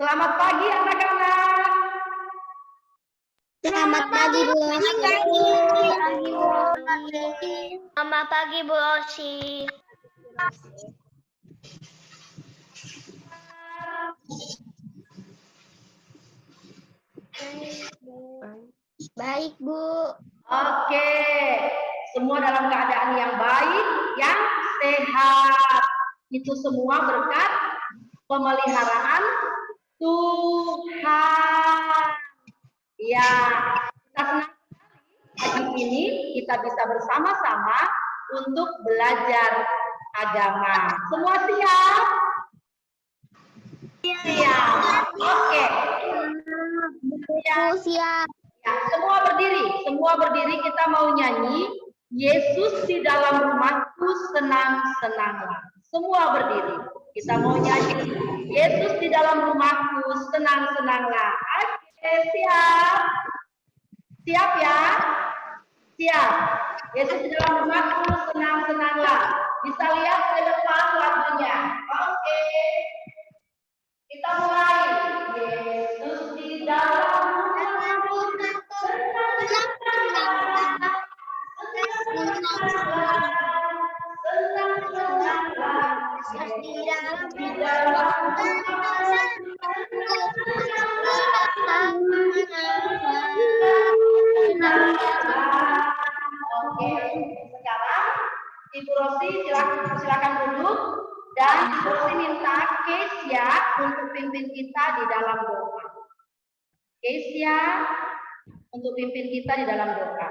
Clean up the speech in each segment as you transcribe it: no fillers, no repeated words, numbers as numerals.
Selamat pagi anak-anak. Selamat pagi Bu Rosi. Selamat pagi Bu Rosi. Baik Bu. Oke, semua dalam keadaan yang baik, yang sehat. Itu semua berkat pemeliharaan Tuhan. Ya, kita senang pagi ini kita bisa bersama-sama untuk belajar agama. Semua siap? Siap. Oke. Siap. Ya, semua berdiri kita mau nyanyi Yesus di dalam rumahku senang-senanglah. Semua berdiri. Kita mau nyanyi Yesus di dalam rumahku senang-senanglah. Oke, siap? Siap ya? Siap. Yesus di dalam rumahku senang-senanglah. Bisa lihat ke depan lagunya. Oke. Kita mulai. Yesus di dalam rumahku senang-senanglah. Senang-senanglah. Senang-senanglah. Yesus di dalam rumahku Oke, sekarang Ibu Rosi silakan duduk dan Ibu Rosi minta Kesia untuk pimpin kita di dalam doa. Kesia untuk pimpin kita di dalam doa.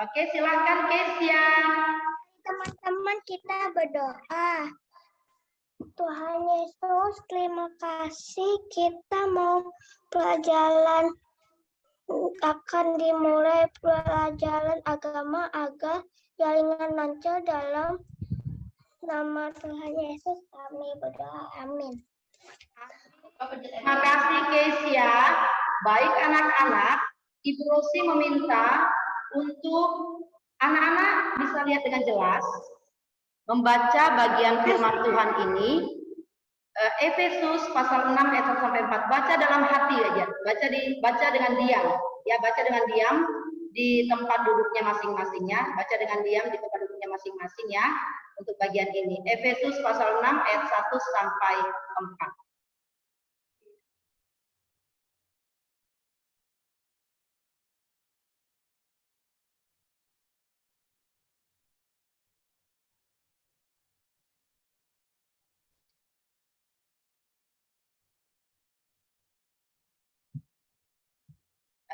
Oke, silakan Kesia. Teman-teman kita berdoa. Tuhan Yesus, terima kasih kita mau pelajaran akan dimulai pelajaran agama agar jaringan lancar dalam nama Tuhan Yesus kami berdoa. Amin. Terima kasih Kesia. Baik anak-anak, Ibu Rosi meminta untuk anak-anak bisa lihat dengan jelas membaca bagian firman Tuhan ini. Efesus pasal 6 ayat 1 sampai 4. Baca dalam hati aja. Baca dengan diam. Ya, baca dengan diam di tempat duduknya masing-masingnya. Baca dengan diam di tempat duduknya masing-masing ya untuk bagian ini. Efesus pasal 6 ayat 1 sampai 4.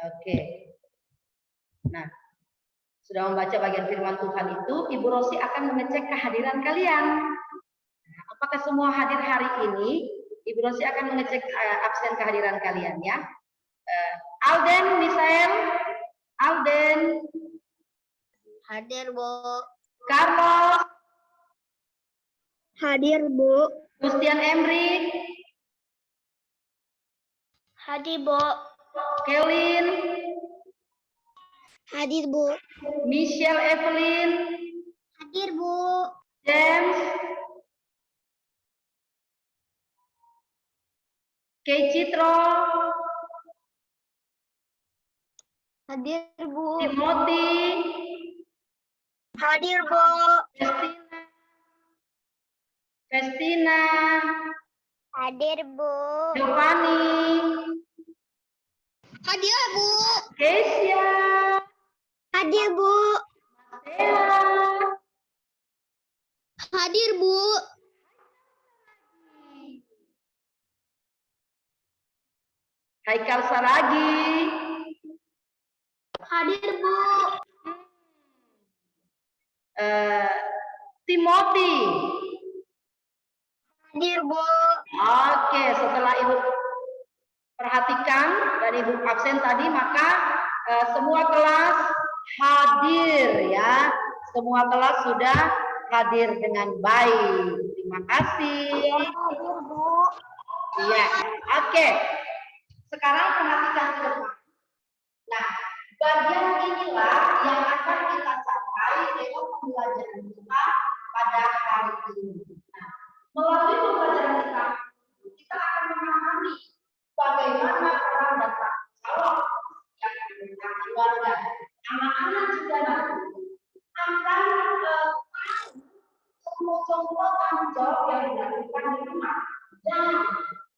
Oke. Nah, sudah membaca bagian firman Tuhan itu, Ibu Rosi akan mengecek kehadiran kalian. Nah, apakah semua hadir hari ini? Ibu Rosi akan mengecek absen kehadiran kalian ya. Alden, Misael, Alden. Hadir Bu. Carlos. Hadir Bu. Gustian Emri. Hadir Bu. Kelin. Hadir Bu. Michelle Evelyn. Hadir Bu. James. Kei Citro. Hadir Bu. Timothy. Hadir Bu. Festina. Hadir Bu. Giovanni. Hadir Bu. Kesia. Hadir Bu. Stella. Hadir Bu. Haikal Saragi. Hadir Bu. Timothy. Hadir Bu. Oke, setelah Ibu perhatikan dan Ibu absen tadi, maka semua kelas hadir ya. Semua kelas sudah hadir dengan baik. Terima kasih. Hadir Bu. Iya, oke. Sekarang perhatikan ke depan. Nah, bagian inilah yang akan kita capai lewat pembelajaran kita pada hari ini. Nah, melalui pembelajaran kita akan memahami bagaimana peran dan tanggung jawab yang dimiliki keluarga. Anak-anak juga nanti akan tahu semua tanggung jawab yang dilakukan di rumah. Dan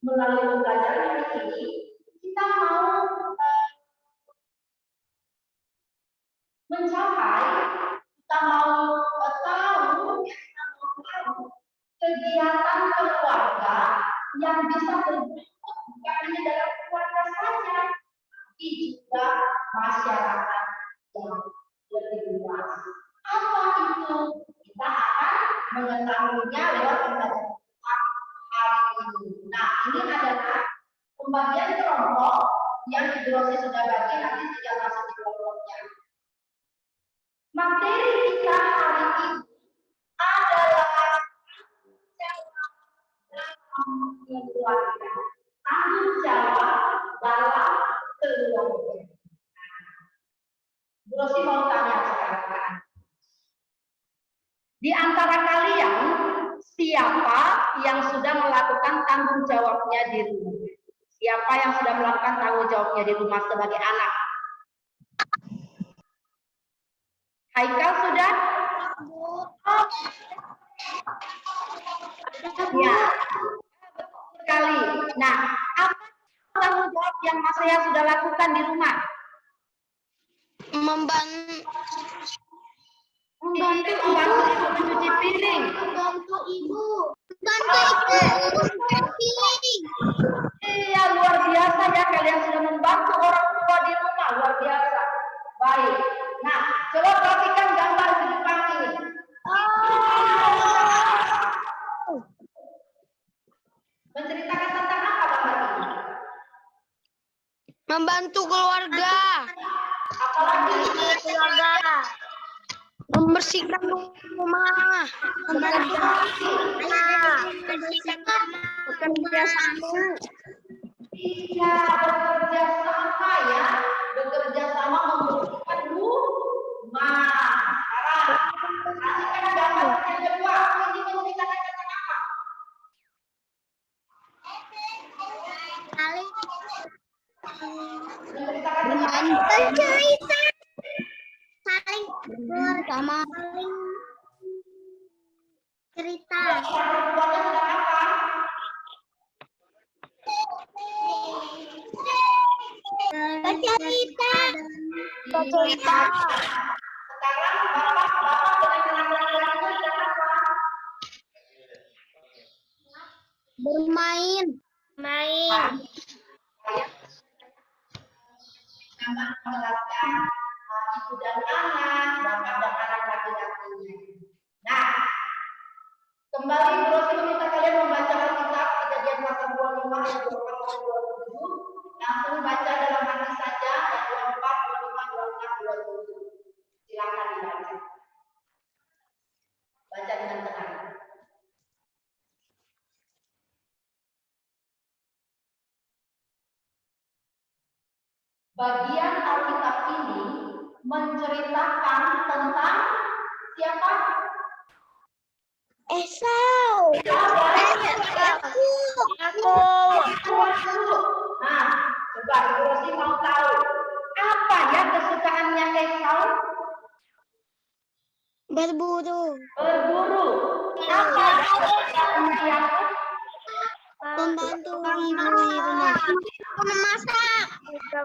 melalui pembelajaran ini kita mau mencapai, kita mau tahu kegiatan keluarga yang bisa berbentuk bukan hanya dalam keluarga saja, tapi juga masyarakat yang lebih luas. Apa itu? Kita akan mengetahuinya lewat pembelajaran hari ini. Nah, ini adalah pembagian kelompok yang Ibu Rosi sudah bagi, nanti tinggal masuk di kelompoknya. Materi kita hari ini adalah keluarga, tanggung jawab dalam keluarga. Bu Rosi mau tanya sekarang, di antara kalian siapa yang sudah melakukan tanggung jawabnya di rumah? Siapa yang sudah melakukan tanggung jawabnya di rumah sebagai anak? Haikal sudah? Ya, sekali. Nah, apa tanggung jawab yang Mas Saya sudah lakukan di rumah? Membantu ibu mencuci piring. Membantu ibu. Membantu ibu. Iya, luar biasa ya, kalian sudah membantu orang tua di rumah, luar biasa. Baik. Nah, coba perhatikan gambar di depan ini. Menceritakan tentang apa gambar ini? Membantu keluarga. Apalagi Keluarga. Membersihkan rumah. Membantu Bersihkan kamar. bekerja sama. iya, bekerja sama ya, bekerja sama membersihkan rumah. Sekarang perhatikan gambar yang kedua. Ini menceritakan tentang apa? Saling Menceritakan tentang apa? cerita. Saling bersama. Saling cerita. Perempuannya sedang apa? Bercerita. Bercerita. Sekarang bapak dengan anak-anaknya sedang apa? Bermain. Main. Sama menjelaskan ibu dan anak, bapak dan anak laki-lakinya. Nah, kembali Bu Rosi meminta kalian membaca Alkitab Kejadian pasal 25 ayat 24 dan 27. Langsung baca dalam hati saja ayat 24, 25, 26, 27. Silakan dibaca. Baca dengan tenang. Bagian Alkitab ini menceritakan tentang siapa? Esau. Aku. Nah, coba Ibu Rosi mau tahu apa ya kesukaannya Esau? Berburu. Berburu. Apa ya kesukaannya Yakub? Membantu ibu di rumah. Memasak. Ya.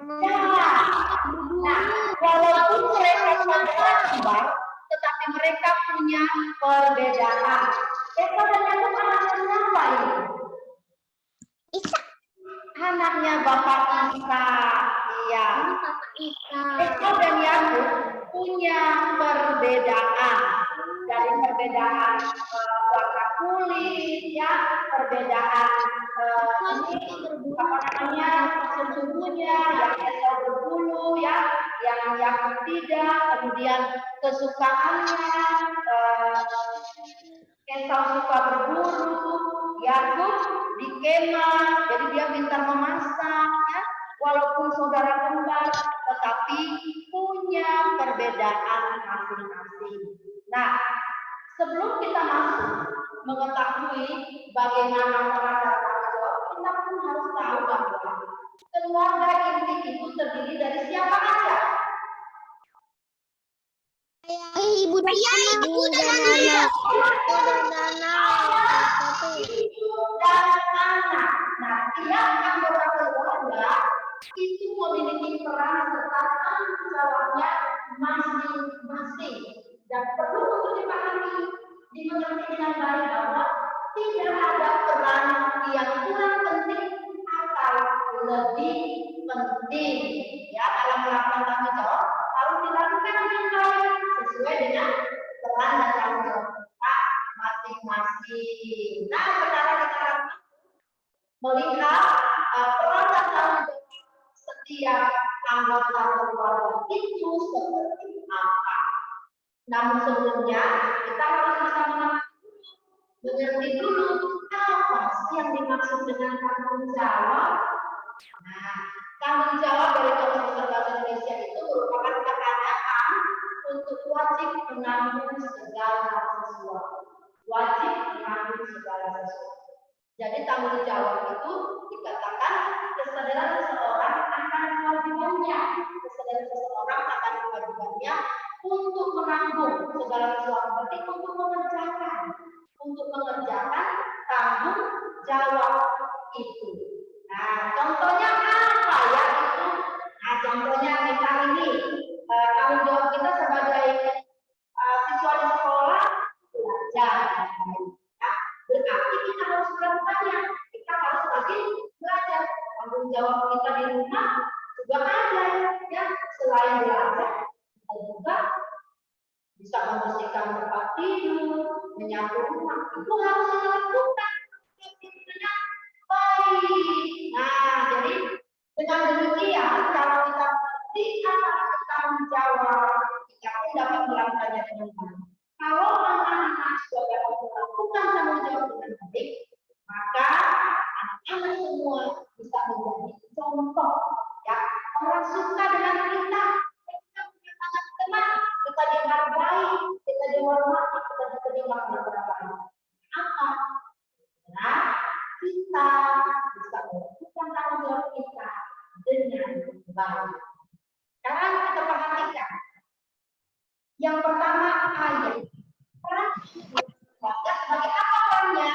Nah, walaupun mereka saudara kembar, tetapi mereka punya perbedaan. Esau dan Yakub anaknya siapa ini? Ishak. Anaknya Bapak Ishak. Iya. Esau dan Yakub punya perbedaan, dari perbedaan warna kulit, ya, perbedaan apa namanya tubuhnya, yang Esau berbulu, ya, yang Yakub tidak, kemudian kesukaannya, Esau suka berburu, Yakub di kemah, jadi dia pintar memasak, ya. Walaupun saudara kembar, tetapi punya perbedaan masing-masing. Nah, sebelum kita masuk mengetahui bagaimana peran dan tanggung jawab, kita pun harus tahu bahwa keluarga inti itu terdiri dari siapa aja? Ibu dan anak. Ibu dan anak. Satu. Ibu dan anak. Nah, tiap anggota keluarga itu memiliki peran serta tanggung jawabnya masing-masing. Dan perlu untuk dimengerti dengan baik bahwa tidak ada peran yang kurang penting atau lebih penting. Ya, dalam melakukan tanggung jawab harus dilakukan dengan baik sesuai dengan peran dan tanggung jawab kita masing-masing. Nah, sekarang kita melihat peran dan tanggung jawab setiap anggota keluarga itu seperti apa. Namun sebelumnya kita harus bisa mengerti dulu apa sih yang dimaksud dengan tanggung jawab. Nah, tanggung jawab dari Konstitusi Bahasa Indonesia itu merupakan keadaan untuk wajib menanggung segala sesuatu. Wajib menanggung segala sesuatu. Jadi tanggung jawab itu dikatakan kesadaran seseorang akan kewajibannya, kesadaran seseorang akan kewajibannya untuk menanggung segala sesuatu, berarti untuk mengerjakan tanggung jawab itu. Nah, contohnya apa ya itu? Nah, contohnya misal ini tanggung jawab kita sebagai siswa di sekolah belajar. Nah, berarti kita harus belajar, kita harus rajin belajar. Tanggung jawab kita di rumah juga ada, ya. Selain belajar, kita juga bisa membersihkan tempat tidur, menyapu rumah, itu harus kita lakukan dengan baik. Nah, jadi dengan demikian kalau kita berikan tanggung jawab, kita pun dapat melakukannya dengan baik. Kalau anak-anak sudah dapat melakukan tanggung jawab dengan baik, maka anak-anak semua bisa menjadi contoh. Ya, orang suka dengan kita punya banyak teman, kita dihargai, kita dihormati, kita diterima oleh orang lain. Apa? Nah, kita bisa melakukan tanggung jawab kita dengan baik. Sekarang kita perhatikan. Yang pertama ayat. Peran sebagai apa perannya?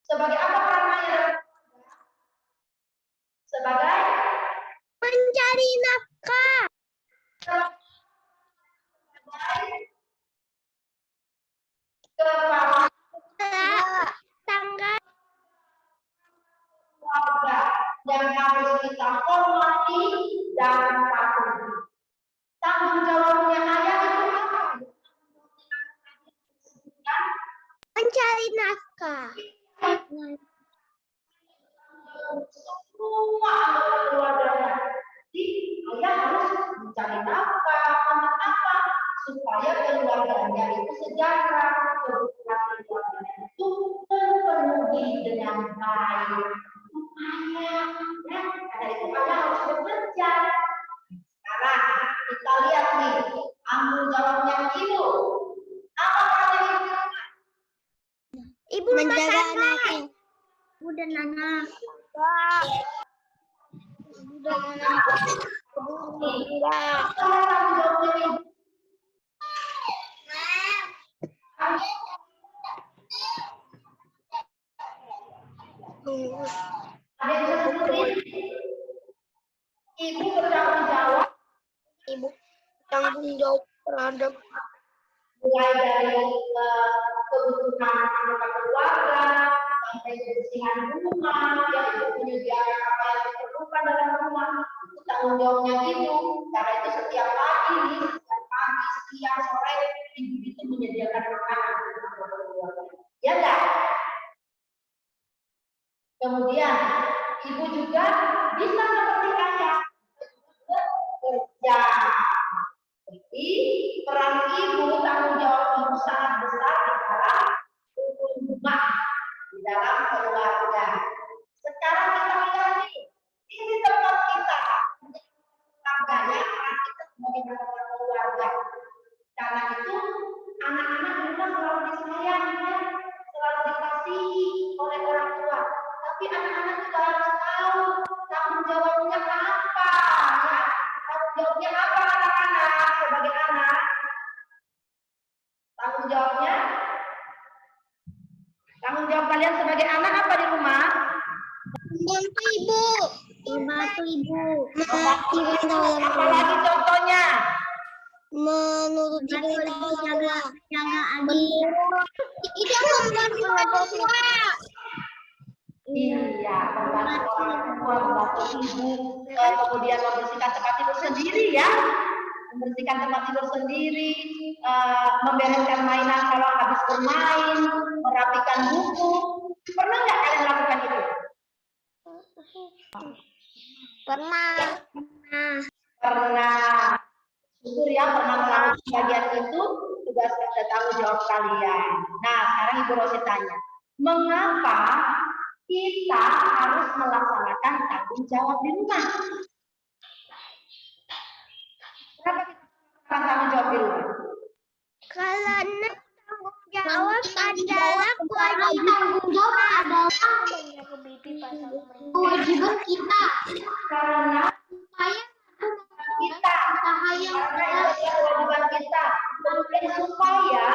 Sebagai apa peran ayat? Sebagai Mencari nafkah. Kepala Tangga. keluarga yang harus kita hormati dan patuhi. Tanggung jawabnya ayah itu apa? Mencari nafkah. Semua anggota keluarganya. Jadi ayah harus mencari nafkah, apa supaya keluarganya itu sejahtera, kebutuhan keluarganya itu terpenuhi dengan baik. Supaya, ya, karena itu ayah harus bekerja. Sekarang kita lihat nih, tanggung jawabnya ibu. Apa perannya ibu? Ibu rumah tangga. Ibu dan anak. Ibu dan anak. Apa tanggung jawabnya ibu? Ada yang bisa sebutin? Ibu bertanggung jawab. Ibu tanggung jawab terhadap Mulai dari kebutuhan anggota keluarga sampai kebersihan rumah, yang itu menyediakan apa yang diperlukan dalam rumah, itu tanggung jawabnya ibu. Karena itu setiap pagi, siang, sore, ibu itu menyediakan makanan untuk anggota keluarga. Ya enggak? Kemudian ibu juga bisa seperti ayah bekerja. Jadi peran ibu, tanggung jawab ibu sangat besar di dalam rumah, di dalam keluarga. Sekarang kita lihat nih, ini tempat kita, keluarganya, peran kita sebagai anggota keluarga. Karena itu anak-anak di rumah selalu disayang, ya, selalu dikasihi oleh orang tua. Tapi anak-anak juga harus jawabnya apa anak-anak sebagai anak? Tanggung jawabnya? Tanggung jawab kalian sebagai anak apa di rumah? Membantu ibu. Membantu ibu. Apalagi contohnya? Menurut ibu Jaga adik. Tidak membantu orang tua. Iya, membantu orang tua, membantu ibu, kemudian membersihkan tempat tidur sendiri ya, membersihkan tempat tidur sendiri, membereskan mainan kalau habis bermain, merapikan buku. Pernah nggak kalian lakukan itu? pernah. Pernah. Syukur ya pernah melakukan bagian itu, tugas dan tanggung jawab kalian. Nah, sekarang Ibu Rosi tanya, mengapa kita harus melaksanakan tanggung jawab di rumah? Kenapa kita melaksanakan tanggung jawab di rumah? Karena tanggung jawab adalah kewajiban. Tanggung jawab adalah kewajiban kita. Karena Supaya kita, usaha yang karena itu adalah kewajiban kita, kemudian supaya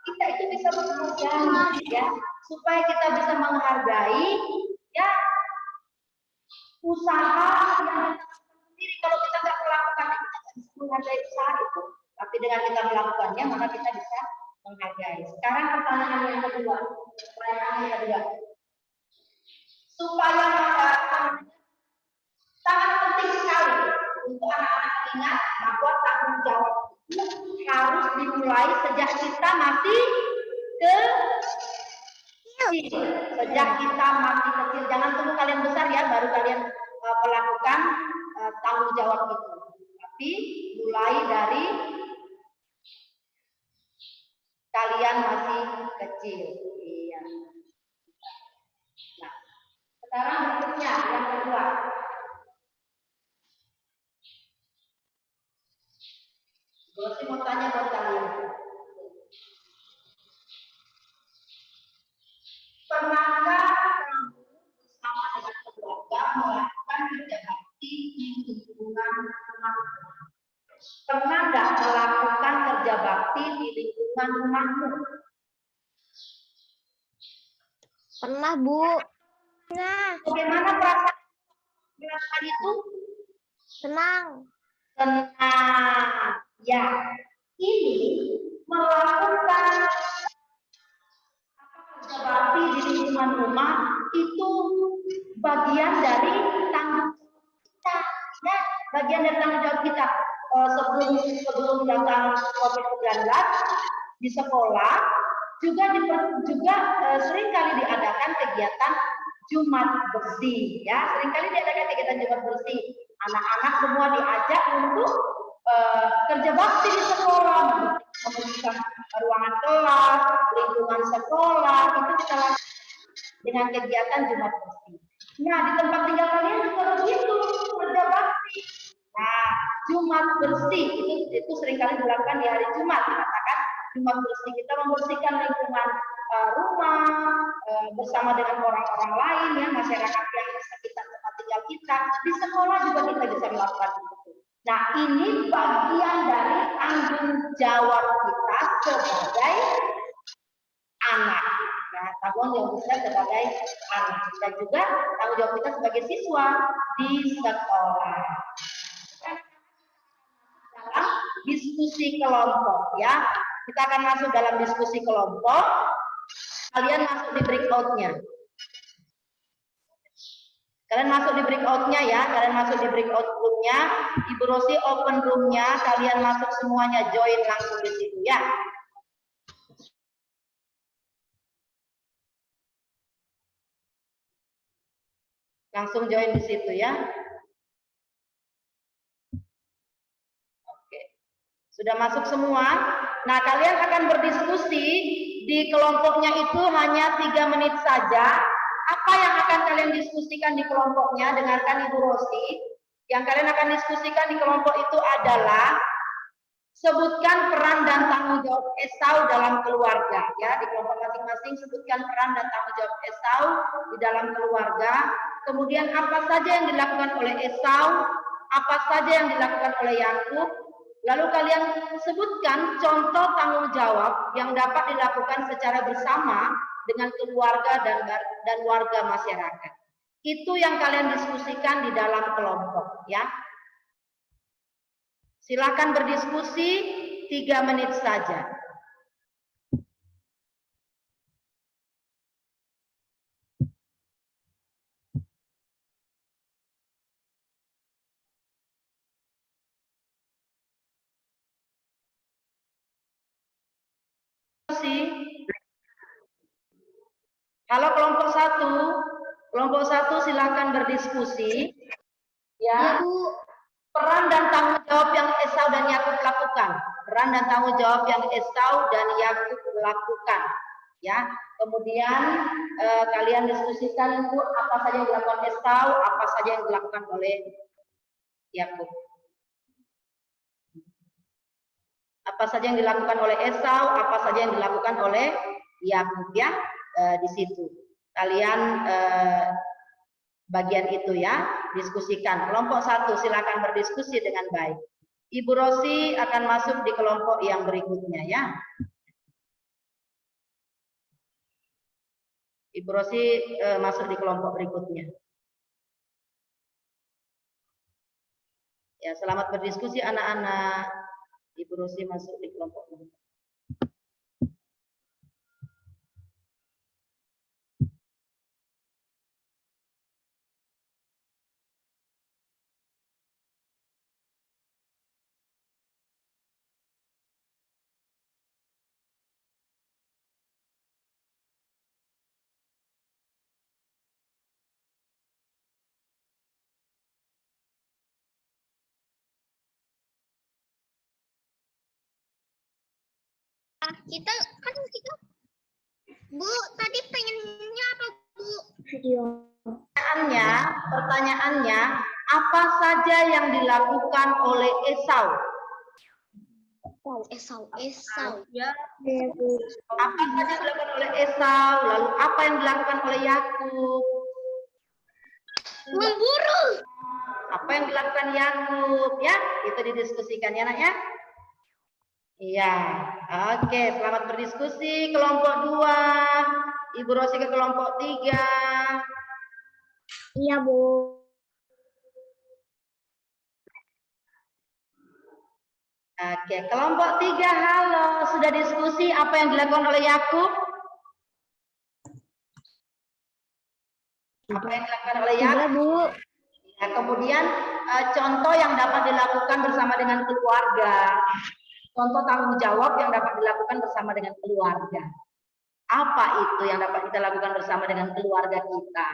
kita itu bisa menghargai, ya, supaya kita bisa menghargai, ya, usaha yang sendiri. Kalau kita nggak melakukan itu, kita nggak bisa menghargai usaha itu. Tapi dengan kita melakukannya, maka kita bisa menghargai. Sekarang pertanyaan yang kedua, supaya sangat penting sekali untuk anak-anak ingat bahwa tanggung jawab itu harus dimulai sejak kita masih kecil. Sejak kita masih kecil, jangan tunggu kalian besar ya baru kalian melakukan tanggung jawab itu. Tapi mulai dari kalian masih kecil. Iya. Nah, sekarang berikutnya yang kedua. Gue mau tanya buat kalian. Pernahkah kamu bersama dengan keluarga melakukan kerja bakti di lingkungan rumahmu? Pernah nggak melakukan kerja bakti di lingkungan rumahmu? Pernah, Bu. Bagaimana perasaan melakukan itu? Senang. Tenang, ya. Ini melakukan kerja bakti di lingkungan rumah itu bagian dari tanggung jawab kita, ya. Bagian dari tanggung jawab kita. Sebelum datang COVID-19 di sekolah juga sering kali diadakan kegiatan Jumat bersih, ya. Seringkali diadakan kegiatan Jumat bersih. Anak-anak semua diajak untuk kerja bakti di sekolah, membersihkan ruangan kelas, lingkungan sekolah, itu kita lakukan dengan kegiatan Jumat bersih. Nah, di tempat tinggal kalian juga begitu, kerja bakti. Nah, Jumat bersih itu seringkali dilakukan di hari Jumat, dikatakan Jumat bersih. Kita membersihkan lingkungan rumah bersama dengan orang-orang lain, ya, masyarakat yang di sekitar tempat tinggal kita. Di sekolah juga kita bisa melakukan itu. Nah, ini bagian dari tanggung jawab kita sebagai anak. Nah, tanggung jawab kita sebagai anak dan juga tanggung jawab kita sebagai siswa di sekolah. Dalam diskusi kelompok, ya, kita akan masuk dalam diskusi kelompok. Kalian masuk di breakout-nya. Kalian masuk di breakout-nya, ya. Kalian masuk di breakout room-nya. Ibu Rosi open room-nya. Kalian masuk semuanya, join langsung di situ, ya. Langsung join di situ, ya. Oke. Sudah masuk semua? Nah, kalian akan berdiskusi di kelompoknya itu hanya 3 menit saja. Apa yang akan kalian diskusikan di kelompoknya? Dengarkan Ibu Rosi. Yang kalian akan diskusikan di kelompok itu adalah sebutkan peran dan tanggung jawab Esau dalam keluarga. Ya, di kelompok masing-masing sebutkan peran dan tanggung jawab Esau di dalam keluarga. Kemudian apa saja yang dilakukan oleh Esau apa saja yang dilakukan oleh Yakub. Lalu kalian sebutkan contoh tanggung jawab yang dapat dilakukan secara bersama dengan keluarga dan warga masyarakat. Itu yang kalian diskusikan di dalam kelompok, ya. Silakan berdiskusi 3 menit saja. Halo kelompok satu silakan berdiskusi. Ya, peran dan tanggung jawab yang Esau dan Yakub lakukan. Peran dan tanggung jawab yang Esau dan Yakub lakukan. Ya, kemudian kalian diskusikan itu apa saja yang dilakukan Esau, apa saja yang dilakukan oleh Yakub. Apa saja yang dilakukan oleh Esau, apa saja yang dilakukan oleh Yakub, ya. Di situ kalian bagian itu, ya, diskusikan. Kelompok satu silakan berdiskusi dengan baik. Ibu Rosi akan masuk di kelompok yang berikutnya, ya. Ibu Rosi masuk di kelompok berikutnya. Ya, selamat berdiskusi anak-anak. Ibu Rosi masuk di kelompok berikutnya. Kita Bu, tadi pengennya apa, Bu? Pertanyaannya, apa saja yang dilakukan oleh Esau? Esau. Ya. Apa saja yang dilakukan oleh Esau, lalu apa yang dilakukan oleh Yakub? Memburu. Apa yang dilakukan Yakub, ya? Itu didiskusikan, ya, Nak, ya? Iya. Oke, selamat berdiskusi kelompok 2. Ibu Rosi ke kelompok 3. Iya, Bu. Oke, kelompok 3, halo. Sudah diskusi apa yang dilakukan oleh Yakub? Apa yang dilakukan oleh Yakub? Bu. Ya, kemudian contoh yang dapat dilakukan bersama dengan keluarga. Contoh tanggung jawab yang dapat dilakukan bersama dengan keluarga. Apa itu yang dapat kita lakukan bersama dengan keluarga kita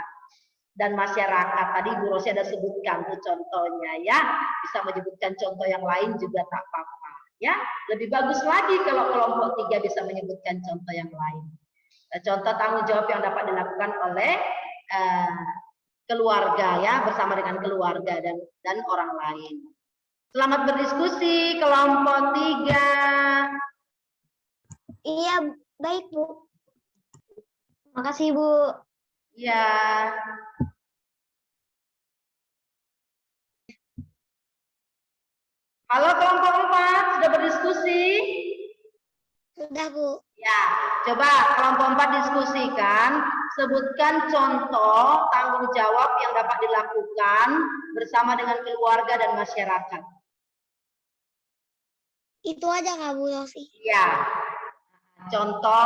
dan masyarakat? Tadi Bu Rosi ada sebutkan tuh contohnya, ya. Bisa menyebutkan contoh yang lain juga tak apa-apa, ya. Lebih bagus lagi kalau kelompok 3 bisa menyebutkan contoh yang lain. Contoh tanggung jawab yang dapat dilakukan oleh keluarga, ya, bersama dengan keluarga dan orang lain. Selamat berdiskusi kelompok 3. Iya, baik, Bu. Makasih, Bu. Ya. Halo kelompok 4, sudah berdiskusi? Sudah, Bu. Ya, coba kelompok 4 diskusikan, sebutkan contoh tanggung jawab yang dapat dilakukan bersama dengan keluarga dan masyarakat. Itu aja, Kak Bu Rosi. Ya, contoh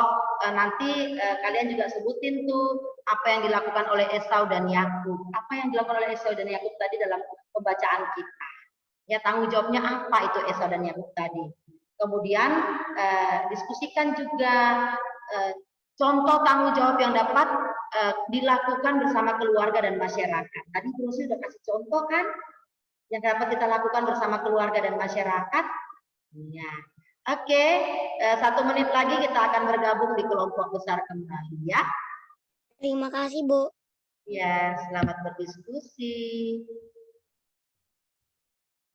nanti kalian juga sebutin tuh apa yang dilakukan oleh Esau dan Yakub. Apa yang dilakukan oleh Esau dan Yakub tadi dalam pembacaan kita. Ya, tanggung jawabnya apa itu Esau dan Yakub tadi. Kemudian diskusikan juga contoh tanggung jawab yang dapat dilakukan bersama keluarga dan masyarakat. Tadi Bu Rosi sudah kasih contoh kan, yang dapat kita lakukan bersama keluarga dan masyarakat. Ya, oke. 1 menit lagi kita akan bergabung di kelompok besar kembali, ya. Terima kasih, Bu. Ya, selamat berdiskusi.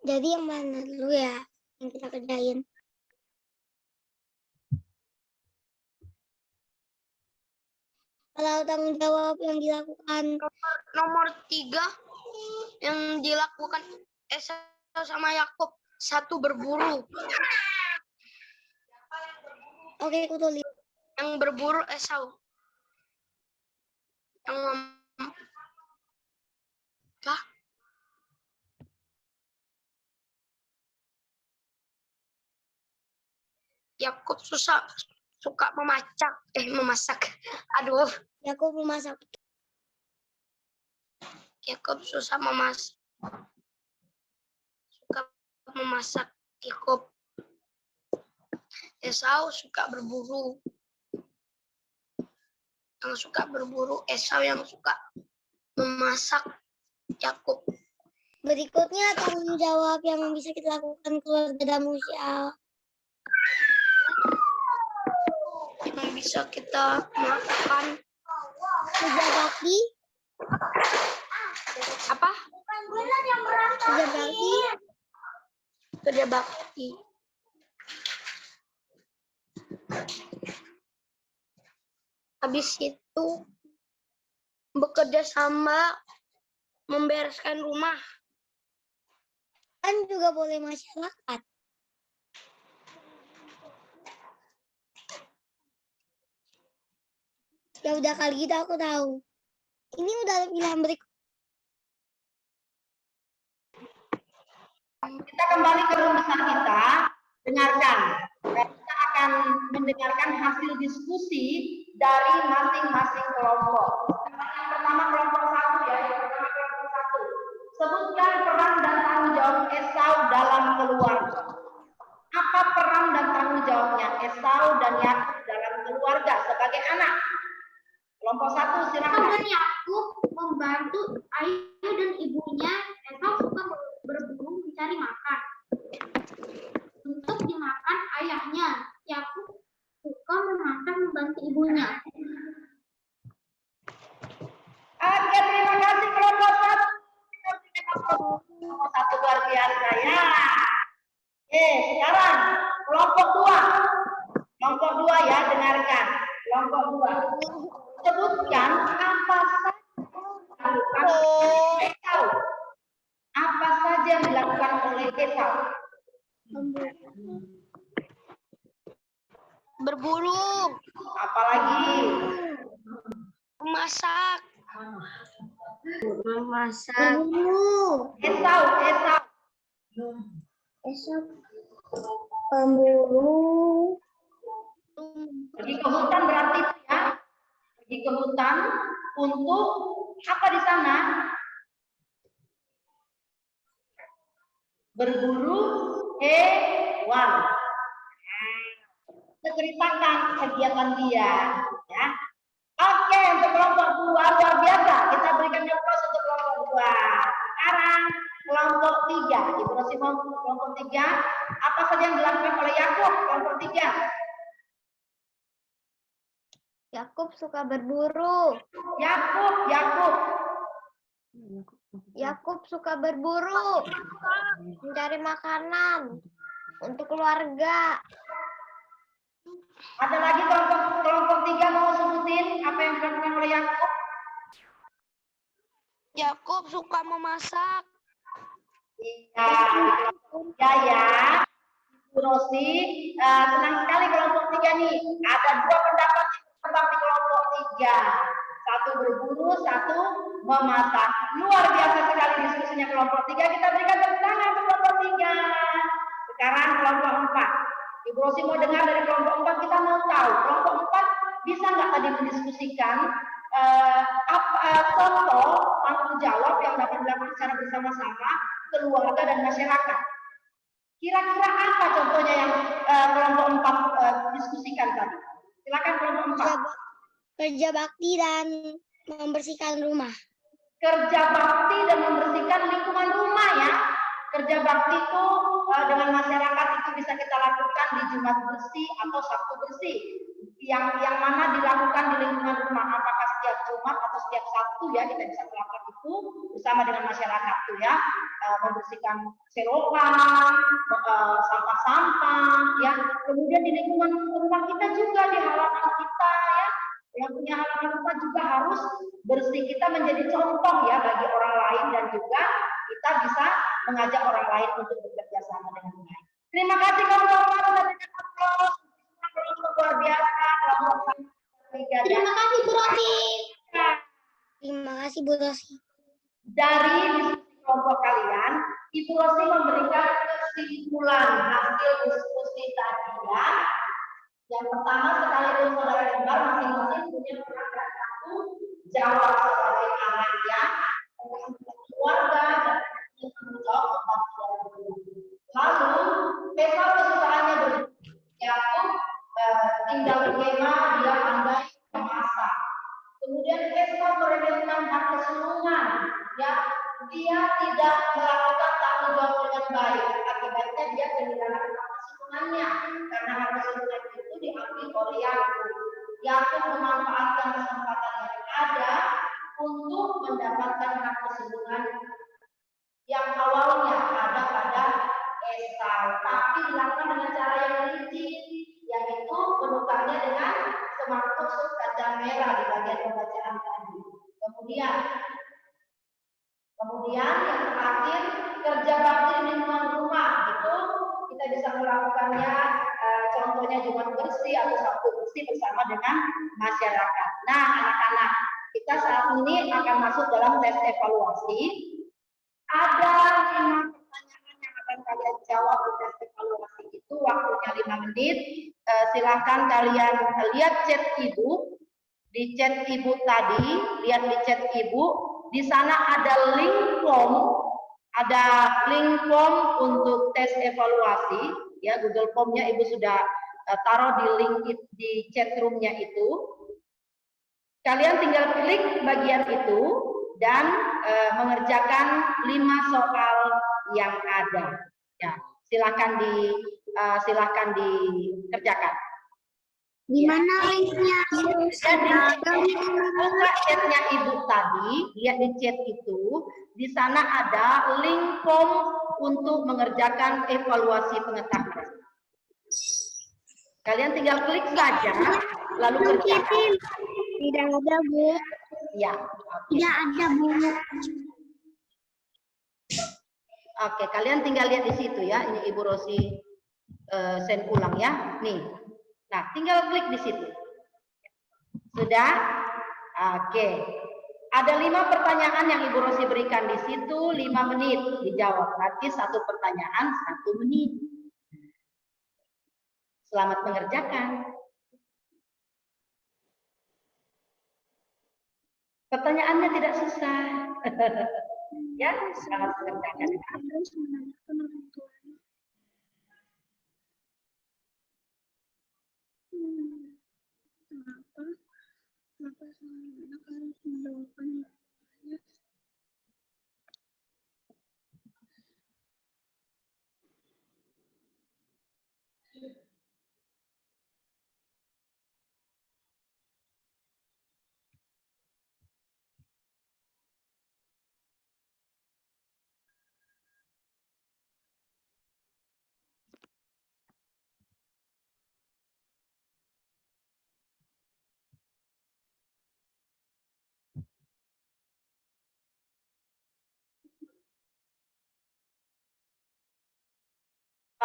Jadi yang mana dulu ya yang kita kerjain? Kalau tanggung jawab yang dilakukan Nomor 3 yang dilakukan Esau sama Yakub satu berburu. Oke, aku tulis. Yang berburu Esau. Yang apa? Yakub suka memasak. Aduh, Yakub memasak. Yakub suka memasak. Yakub. Esau suka berburu. Yang suka berburu Esau, yang suka memasak Yakub. Berikutnya tanggung jawab yang bisa kita lakukan keluarga dan manusia. Yang bisa kita melakukan Kerja bakti. apa? Kerja bakti. Kerja bakti. Habis itu bekerja sama membereskan rumah. Kan juga boleh masyarakat. Ya udah kali gitu aku tahu. Ini udah pilihan berikut. Kita kembali ke room besar kita, dengarkan. Kita akan mendengarkan hasil diskusi dari masing-masing kelompok. Yang pertama kelompok satu ya, yang pertama kelompok satu. Sebutkan peran dan tanggung jawab Esau dalam keluarga. Apa peran dan tanggung jawabnya Esau dan Yakub dalam keluarga sebagai anak? Kelompok satu silakan. Yakub membantu ayah dan ibunya. Esau suka berburu mencari makan. Untuk dimakan ayahnya, Yakub suka memasak membantu ibunya. Oke, terima kasih kelompok satu. Kelompok satu luar biasa ya. Oke, sekarang kelompok dua. Kelompok dua ya, dengarkan. Kelompok dua. Sebutkan apa saja Esau. Apa saja yang dilakukan oleh Esau? Berburu, Apalagi? memasak. Pemburu. Esau. Pemburu. Pergi ke hutan berarti itu ya. Pergi ke hutan untuk apa di sana? Berburu hewan. Kita ceritakan kegiatan dia, ya. Oke, untuk kelompok dua luar biasa. Kita berikan aplaus untuk kelompok dua. Sekarang kelompok tiga. Ibu Rosi kelompok tiga. Apa saja yang dilakukan oleh Yakub? Kelompok tiga. Yakub suka berburu. Yakub suka berburu, mencari makanan untuk keluarga. Ada lagi kelompok tiga mau sebutin apa yang dilakukan oleh Yakub? Yakub suka memasak. Iya ya. Bu Rosi, senang sekali kelompok tiga nih. Ada dua pendapat tentang di kelompok tiga. Satu berburu, satu memasak. Luar biasa sekali diskusinya kelompok tiga. Kita berikan tepuk tangan untuk kelompok tiga. Sekarang kelompok empat. Ibu Rosi mau dengar dari kelompok empat, kita mau tahu kelompok empat bisa nggak tadi mendiskusikan contoh tanggung jawab yang dapat dilakukan secara bersama-sama keluarga dan masyarakat. Kira-kira apa contohnya yang kelompok empat diskusikan tadi? Silakan kelompok empat. Kerja bakti dan membersihkan rumah. Kerja bakti dan membersihkan lingkungan rumah ya. Kerja bakti itu dengan masyarakat itu bisa kita lakukan di Jumat bersih atau Sabtu bersih. Yang mana dilakukan di lingkungan rumah, apakah setiap Jumat atau setiap Sabtu ya, kita bisa melakukan itu bersama dengan masyarakat tuh ya, membersihkan selokan, sampah-sampah ya. Kemudian di lingkungan rumah kita juga, di halaman kita ya, yang punya halaman rumah juga harus bersih. Kita menjadi contoh ya bagi orang lain dan juga kita kita bisa mengajak orang lain untuk bekerja sama dengan baik. Terima kasih kawan-kawan sudah berikan aplaus. Luar biasa kelompok 3. Terima kasih Bu Rosi. Terima kasih Bu Rosi. Dari diskusi kelompok kalian, Ibu Rosi memberikan kesimpulan hasil diskusi tadi ya. Yang pertama, sekalipun saudara kembar masing-masing punya peran dan tanggung jawab sebagai anak ya, keluarga dan tanggung jawab tentang keluarga. Lalu, Eva kesukaannya Yakub tinggal di kemah, dia pandai memasak. Kemudian Eva meremehkan hak kesulungan, ya, dia tidak melakukan tanggung jawab dengan baik. Akibatnya dia kehilangan hak kesulungannya karena hak kesulungan itu diambil oleh Yakub. Yakub memanfaatkan kesempatan yang ada untuk mendapatkan hak kesulungan yang awalnya ada pada Esau, tapi dilakukan dengan cara yang licik, yaitu menukarnya dengan semangkuk sup kacang merah di bagian pembacaan tadi. Kemudian yang terakhir, kerja bakti di lingkungan rumah itu kita bisa melakukannya, contohnya Jumat bersih atau Sabtu bersih bersama dengan masyarakat. Nah, anak-anak, kita saat ini akan masuk dalam tes evaluasi. Ada 5 pertanyaan yang akan kalian jawab di tes evaluasi itu, waktunya 5 menit. Silahkan kalian lihat chat ibu, di chat ibu tadi, lihat di chat ibu, di sana ada link form untuk tes evaluasi, ya Google Form-nya ibu sudah taruh di link di chat room-nya itu. Kalian tinggal klik bagian itu dan mengerjakan 5 soal yang ada. Ya, silakan dikerjakan. Di mana linknya? Buka chatnya ibu tadi, lihat di chat itu, di sana ada link form untuk mengerjakan evaluasi pengetahuan. Kalian tinggal klik saja, lalu kerjakan. Tidak ada Bu. Ya. Tidak ada Bu. Oke, kalian tinggal lihat di situ ya. Ini Ibu Rosi send ulang ya. Nih. Nah, tinggal klik di situ. Sudah? Oke. Ada 5 pertanyaan yang Ibu Rosi berikan di situ, 5 menit dijawab. Nanti 1 pertanyaan 1 menit. Selamat mengerjakan. Pertanyaannya tidak susah. Ya, selamat mengerjakan. Harus menanyakan orang tuanya. Kenapa seorang anak harus mendoakan ibunya?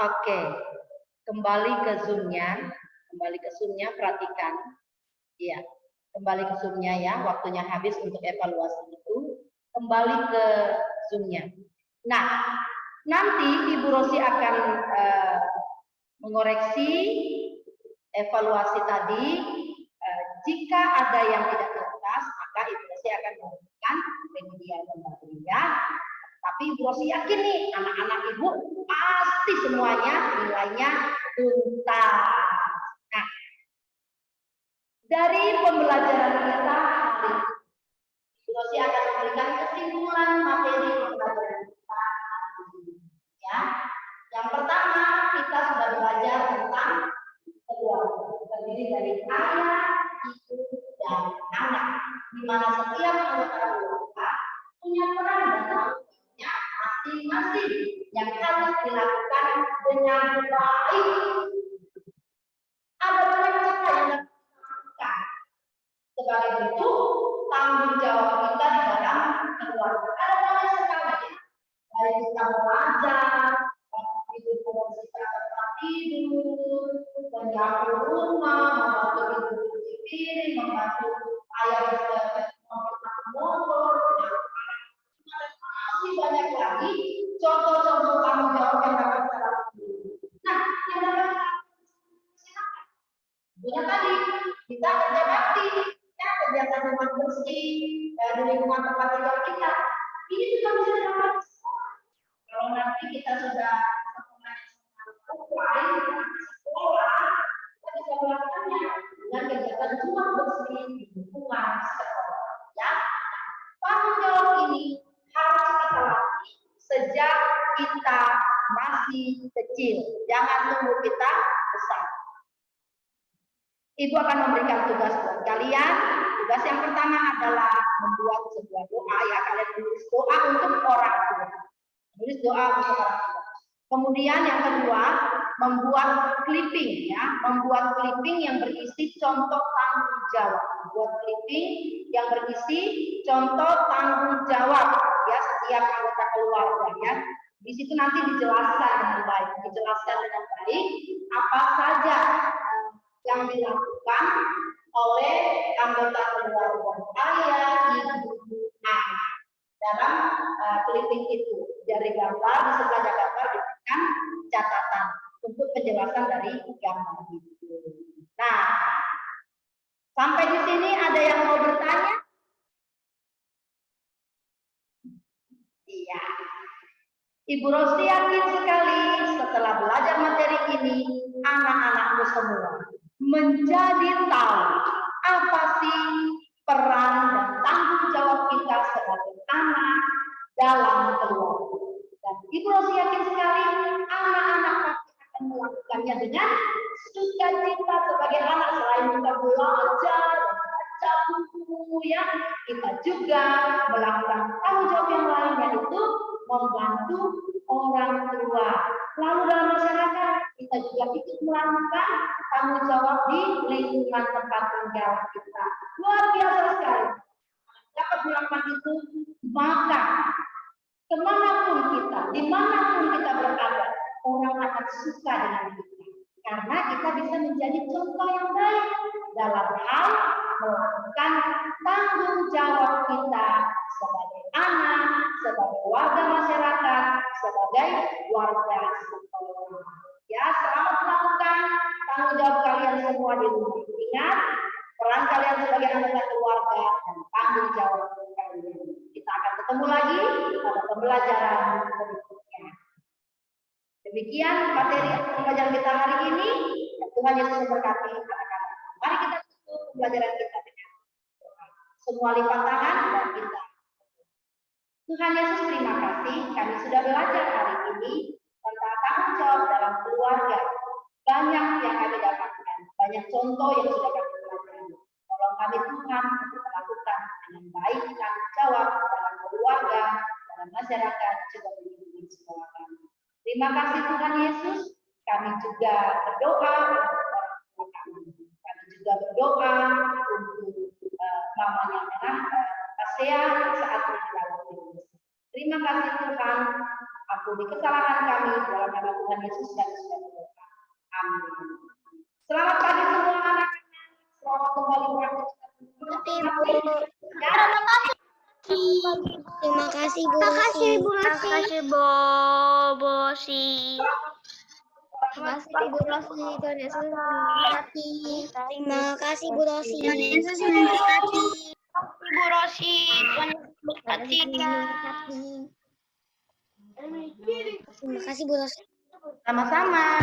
Oke, kembali ke Zoom-nya, perhatikan. Iya, kembali ke Zoom-nya ya, waktunya habis untuk evaluasi itu. Kembali ke Zoom-nya. Nah, nanti Ibu Rosi akan mengoreksi evaluasi tadi. Jika ada yang tidak tuntas, maka Ibu Rosi akan memberikan remedial kembali ya. Tapi Ibu Rosi yakin nih, anak-anak Ibu pasti semuanya nilainya tuntas. Nah, dari pembelajaran kita hari ini, Ibu Rosi akan memberikan kesimpulan materi pembelajaran kita hari ini. Ya, yang pertama kita sudah belajar tentang keluarga, terdiri dari ayah, ibu, dan anak, di mana setiap anggota keluarga punya peran dan tanggung masing-masing yang harus dilakukan dengan baik. Ada banyak cara yang dapat kita lakukan sebagai bentuk tanggung jawab kita di dalam keluarga. Ada banyak sekali baik kita belajar, ibu membersihkan tempat tidur, menyapu rumah, membantu ibu cuci piring, membantu ayah memperbaiki motor, masih banyak lagi contoh-contoh tanggung jawab yang dapat kita lakukan. Nah, yang dapat kita tadi kita kerja bakti, ya kegiatan rumah bersih di lingkungan tempat tinggal kita. Ini juga bisa dilakukan di sekolah. Kalau nanti kita sudah offline di sekolah, kita bisa melakukannya dengan kegiatan rumah bersih di lingkungan sekolah. Ya, tanggung jawab ini harus kita lakukan sejak kita masih kecil. Jangan tunggu kita besar. Ibu akan memberikan tugas buat kalian. Tugas yang pertama adalah membuat sebuah doa. Ya, kalian tulis doa untuk orang tua. Tulis doa untuk orang tua. Kemudian yang kedua, membuat clipping, ya, membuat clipping yang berisi contoh tanggung jawab. Membuat clipping yang berisi contoh tanggung jawab, ya, setiap anggota keluarga, ya. Di situ nanti dijelaskan dengan baik, apa saja yang dilakukan oleh anggota keluarga, ayah, ibu, anak dalam clipping itu. Dari gambar, di sebelah gambar diberikan catatan untuk penjelasan dari gambar itu. Nah, sampai di sini ada yang mau bertanya? Iya. Ibu Rosti yakin sekali setelah belajar materi ini, anak-anakmu semua menjadi tahu apa sih peran dan tanggung jawab kita sebagai anak dalam keluarga. Dan Ibu Rosti yakin sekali anak-anak pasti akan melakukannya dengan sukacita sebagai anak. Selain kita belajar, baca buku, ya, kita juga melakukan tanggung jawab yang lain, yaitu membantu orang tua. Lalu dalam masyarakat kita juga ikut melakukan tanggung jawab di lingkungan tempat tinggal kita. Luar biasa sekali. Dapat melakukan itu, maka kemanapun kita, dimanapun kita berada, orang akan suka dengan kita. Karena kita bisa menjadi contoh yang baik dalam hal melakukan tanggung jawab kita sebagai anak, sebagai warga masyarakat, sebagai warga sekolah. Ya, selamat melakukan tanggung jawab kalian semua di rumah. Ingat, peran kalian sebagai anggota keluarga dan tanggung jawab kalian. Kita akan ketemu lagi pada pembelajaran berikutnya. Demikian materi pembelajaran kita hari ini. Tuhan Yesus memberkati anak-anak. Mari kita tutup pembelajaran kita dengan doa. Semua lipat tangan dan kita. Tuhan Yesus, terima kasih kami sudah belajar hari ini tentang tanggung jawab dalam keluarga. Banyak yang kami dapatkan, banyak contoh yang sudah kami pelajari. Tolong kami Tuhan untuk melakukan dengan baik tanggung jawab dalam keluarga, dalam masyarakat, juga di lingkungan sekolah kami. Terima kasih Tuhan Yesus. Kami juga berdoa untuk orang tua kami. Kami juga berdoa untuk mamanya Pasea saat ini dalam virus. Terima kasih Tuhan. Ampuni kesalahan kami dalam nama Tuhan Yesus dan sudah berdoa. Amin. Selamat pagi semua anak-anak. Selamat kembali beraktivitas. Terima kasih Bu. Terima kasih Bu Rosi. Terima kasih Bu Rosi. Tuhan Yesus memberkati. Terima kasih Bu Rosi. Tuhan Yesus memberkati. Bu Rosi, Tuhan Yesus memberkati. Terima kasih Bu Rosi. Sama-sama.